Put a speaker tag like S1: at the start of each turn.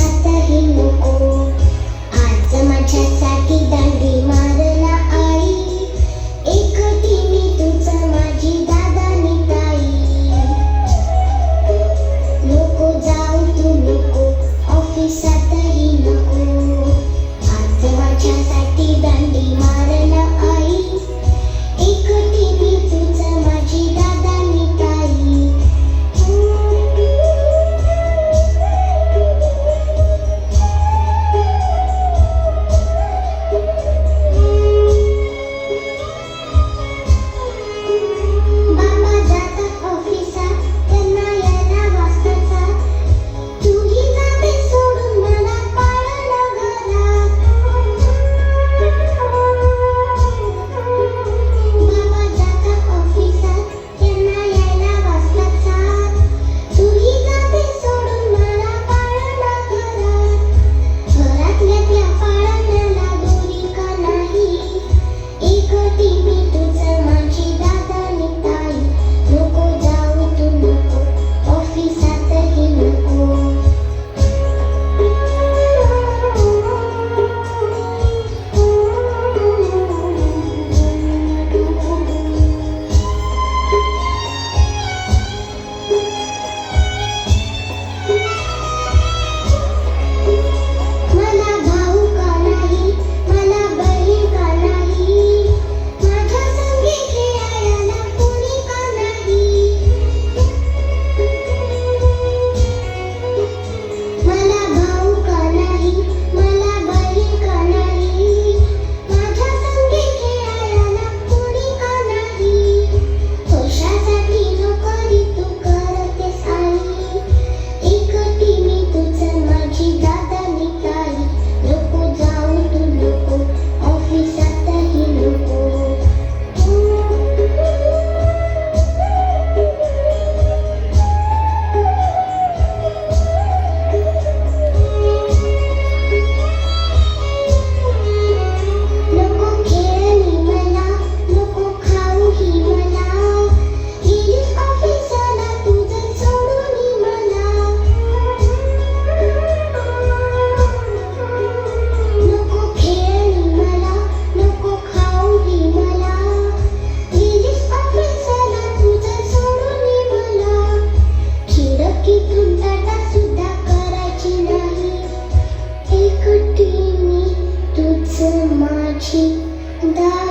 S1: ऑफिसातही नको. आज माझ्यासाठी दांडी मारला आई. एकटी मी तुझं माझी दादानी ताई. नको जाऊ तू नको ऑफिसातही नको. आज माझ्यासाठी दांडी मारला आई. एकटी मी तुझं माझी दादानी ताई. बाबा जातात ऑफिसात त्यांना यायला वाजताचा. तुही जाते सोडून मला पाळणं घरात. बाबा जातात ऑफिसात त्यांना यायला वाजताचा. तुही जाते सोडून मला पाळणं घरात. घरातल्या त्या पाळण्याला दोरी का नाही. एकटी मी तुझं माझी दादानी ताई. नको जाऊ तू नको ऑफिसातही नको. मला भाऊ का नाही, मला बहीण का नाही. माझ्या संगी खेळायला कोणी का नाही. मला भाऊ का नाही, मला बहीण का नाही. माझ्या संगी खेळायला कोणी का नाही. पैशासाठी नोकरी तू करतेस आई. एकटी मी तुझं माझी दादानी ताई. नको जाऊ तू नको ऑफिसातही नको. नको खेळणी मला, नको खाऊही मला. गेलीस ऑफिसाला तुझं सोडून मला. नको खेळणी मला, नको खाऊही मला. गेलीस ऑफिसाला तुझं सोडून मला. खिडकीतून टाटा सुद्धा करायची नाही. एकटी मी तुझं माझी दादानी